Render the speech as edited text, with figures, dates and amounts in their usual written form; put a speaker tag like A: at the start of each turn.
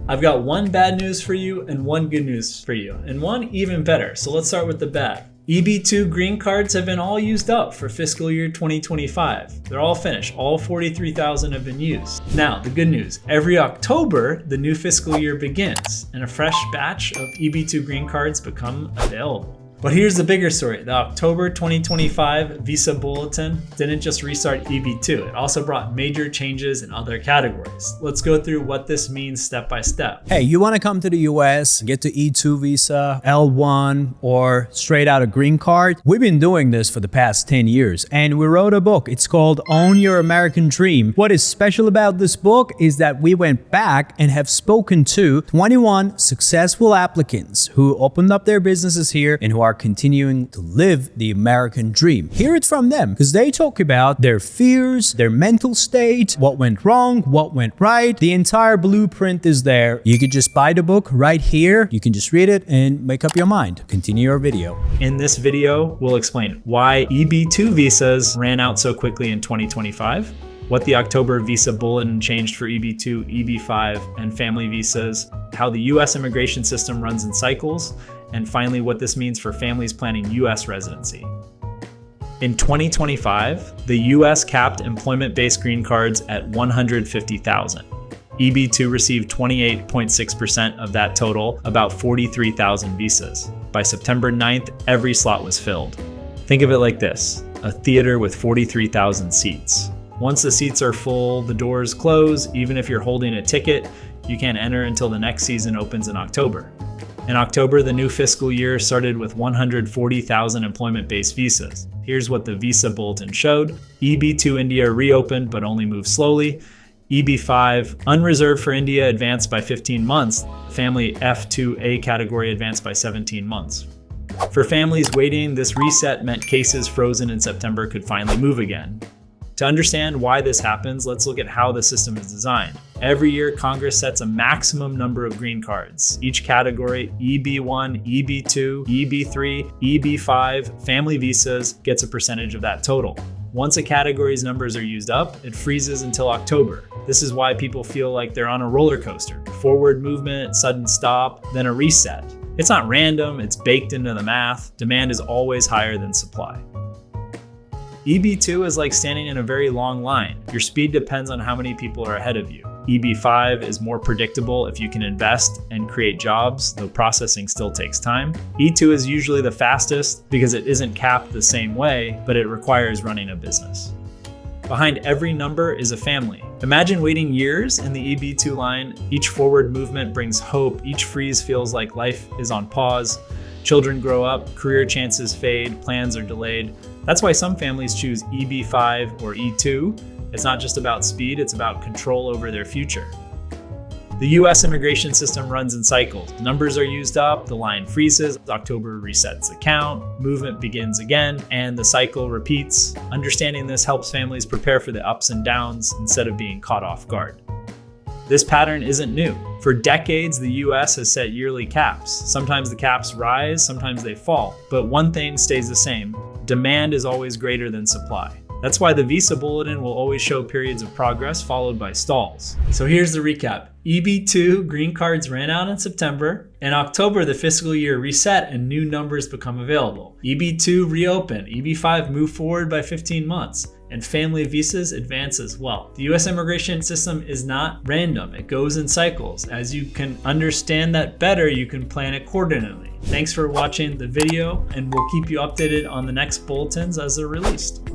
A: I've got one bad news for you and one good news for you, and one even better. So let's start with the bad. EB2 green cards have been all used up for fiscal year 2025. They're all finished. All 43,000 have been used. Now, the good news, every October, the new fiscal year begins and a fresh batch of EB2 green cards become available. But here's the bigger story. The October 2025 Visa Bulletin didn't just restart EB2, it also brought major changes in other categories. Let's go through what this means step by step.
B: Hey, you want to come to the US, get to E2 visa, L1, or straight out a green card? We've been doing this for the past 10 years, and we wrote a book. It's called Own Your American Dream. What is special about this book is that we went back and have spoken to 21 successful applicants who opened up their businesses here and who are continuing to live the American dream. Hear it from them, because they talk about their fears, their mental state, what went wrong, what went right. The entire blueprint is there. You could just buy the book right here. You can just read it and make up your mind. Continue your video.
A: In this video, we'll explain why EB2 visas ran out so quickly in 2025, what the October Visa Bulletin changed for EB2, EB5, and family visas, how the US immigration system runs in cycles, and finally what this means for families planning US residency. In 2025, the US capped employment-based green cards at 150,000. EB2 received 28.6% of that total, about 43,000 visas. By September 9th, every slot was filled. Think of it like this, a theater with 43,000 seats. Once the seats are full, the doors close. Even if you're holding a ticket, you can't enter until the next season opens in October. In October, the new fiscal year started with 140,000 employment-based visas. Here's what the Visa Bulletin showed. EB2 India reopened, but only moved slowly. EB5, unreserved for India, advanced by 15 months. Family F2A category advanced by 17 months. For families waiting, this reset meant cases frozen in September could finally move again. To understand why this happens, let's look at how the system is designed. Every year, Congress sets a maximum number of green cards. Each category, EB1, EB2, EB3, EB5, family visas, gets a percentage of that total. Once a category's numbers are used up, it freezes until October. This is why people feel like they're on a roller coaster. Forward movement, sudden stop, then a reset. It's not random, it's baked into the math. Demand is always higher than supply. EB2 is like standing in a very long line. Your speed depends on how many people are ahead of you. EB5 is more predictable if you can invest and create jobs, though processing still takes time. E2 is usually the fastest because it isn't capped the same way, but it requires running a business. Behind every number is a family. Imagine waiting years in the EB2 line. Each forward movement brings hope. Each freeze feels like life is on pause. Children grow up, career chances fade, plans are delayed. That's why some families choose EB5 or E2. It's not just about speed, it's about control over their future. The US immigration system runs in cycles. Numbers are used up, the line freezes, October resets the count, movement begins again, and the cycle repeats. Understanding this helps families prepare for the ups and downs instead of being caught off guard. This pattern isn't new. For decades, the US has set yearly caps. Sometimes the caps rise, sometimes they fall, but one thing stays the same. Demand is always greater than supply. That's why the Visa Bulletin will always show periods of progress followed by stalls. So here's the recap. EB2 green cards ran out in September. In October, the fiscal year reset and new numbers become available. EB2 reopened. EB5 moved forward by 15 months. And family visas advance as well. The US immigration system is not random. It goes in cycles. As you can understand that better, you can plan accordingly. Thanks for watching the video, and we'll keep you updated on the next bulletins as they're released.